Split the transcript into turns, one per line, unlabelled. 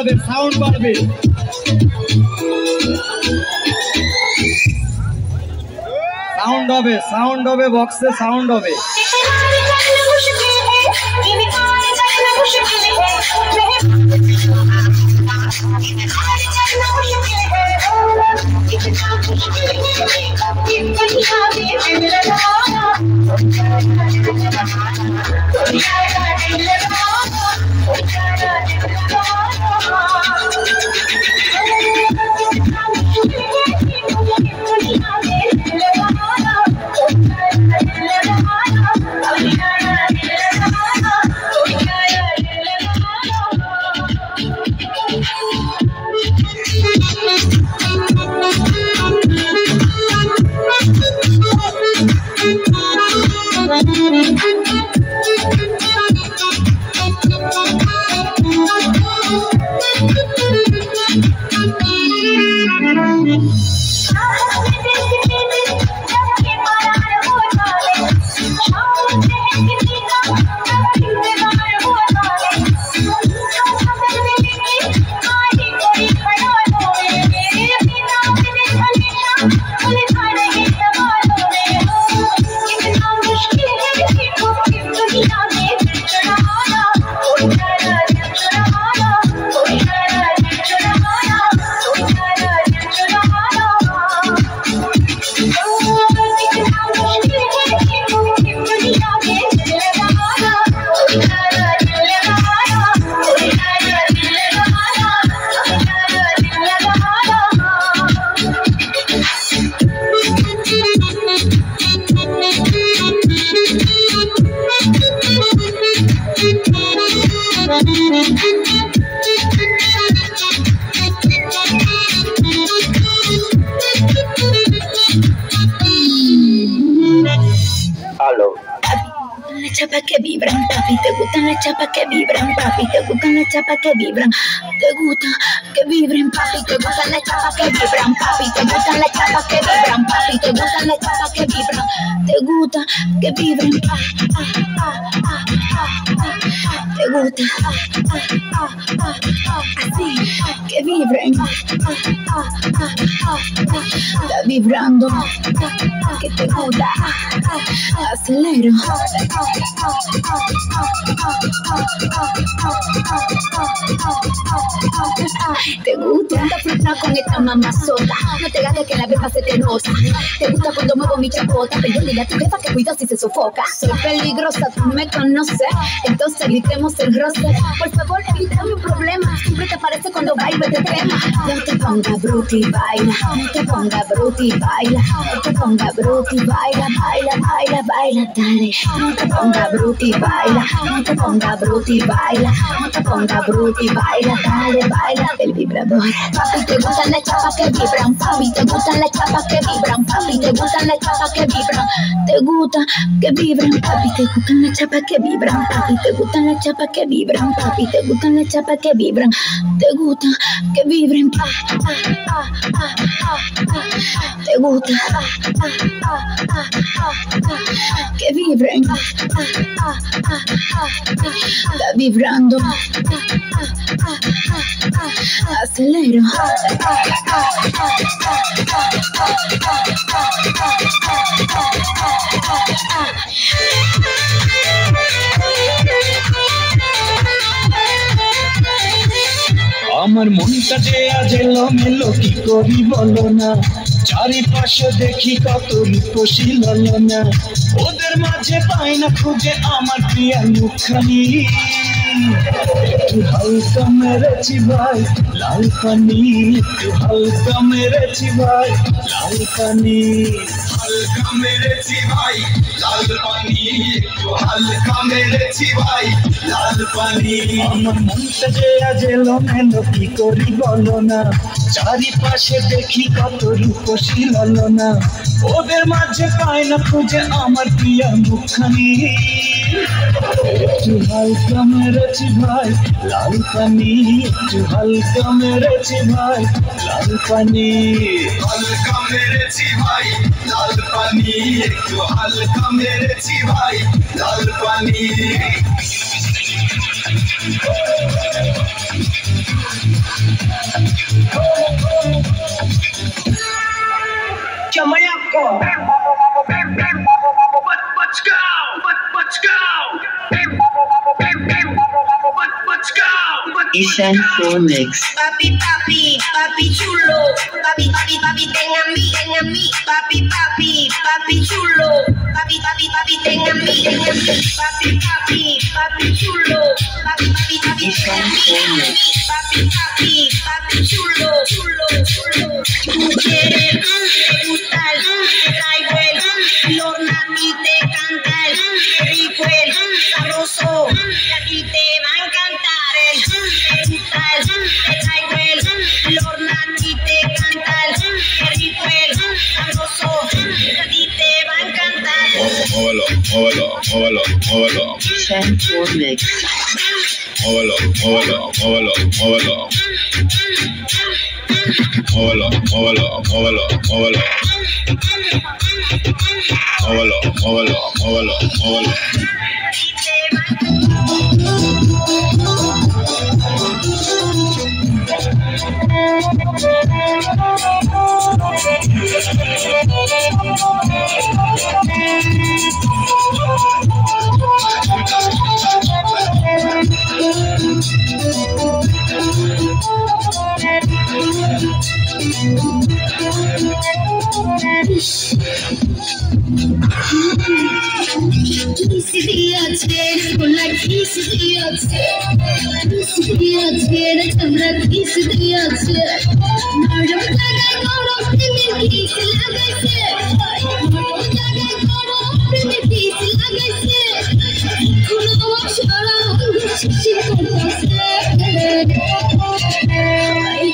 বাড়বে, সাউন্ড বাড়বে। সাউন্ড হবে বক্সে, সাউন্ড হবে।
Chapas que vibran, papi, te gustan las chapas que vibran, papi, te gustan las chapas que vibran, te gusta que vibren, papi, te gustan las chapas que vibran, papi, te gustan las chapas que vibran, papi, te gustan las chapas que vibran, te gusta que vibren, te gusta así que vibren, está vibrando, que te gusta, acelero. Te gusta fruta con esta mamazota, no te ganes que la beba se te nota. Te gusta cuando muevo mi chapota, pero dile a tu jefa que cuido si se sofoca. Soy peligrosa, tú me conoces, entonces evitemos el roce. Por favor, evítame un problema, siempre te parece cuando bailo este tema. No te pongas bruta y baila, no te pongas bruta y baila, no te pongas bruta y baila, baila, baila, baila, dale. No te pongas bruta y baila, no te pongas bruta y baila, no te pongas bruta y baila, dale, baila el vibrador. Papi, te gustan las chapas que vibran, papi, te gustan las chapas que vibran, papi, te gustan las chapas que vibran, te gusta que vibren, papi, te gustan las chapas que vibran, papi, te gustan las chapas que vibran, papi, te gustan las chapas que vibran, te gusta que vibren, te gusta que vibren, está vibrando, acelero.
আমার মনটা যে আজ এলোমেলো কি করি বলো না, চারিপাশে দেখি কত রূপসী ললনা, ওদের মাঝে পাই না খুঁজে আমার প্রিয়ার মুখখানি। একটু হালকা মেরেছি ভাই লাল পানি, একটু হালকা মেরেছি ভাই লাল পানি, হালকা মেরেছি ভাই লাল পানি, একটু হালকা মেরেছি ভাই লাল পানি। আমার মনটা যে আজ এলোমেলো কি করি বলো না, চারিপাশে দেখি কত রূপসী ললনা, ওদের মাঝে পাই না খুঁজে আমার প্রিয়া মুখখানি। একটু হালকা মেরেছি ভাই লাল পানি, একটু হালকা মেরেছি ভাই লাল পানি, হালকা মেরেছি ভাই লাল পানি, একটু হালকা মেরেছি ভাই লাল পানি। Chamaco. Let's go. Let's go. Let's go.
Ishan Pro Mix.
Papi, papi, papi chulo. Papi, papi, papi, ten a mí. Papi, papi, papi chulo. Papi, papi, papi, ten a mí. Papi, papi, papi chulo. Papi, papi, papi, ten a mí. Papi, papi, papi chulo. Mujeres, te gusta el, te traigo el, Lorna a ti te canta el, rico el, sabroso, y a ti te va a encantar el, te gusta el, te traigo el, Lorna a ti te canta el, rico el, sabroso, y a ti te va a encantar.
Móvelo.
Ishan Pro Mix.
Móvelo.
Ay,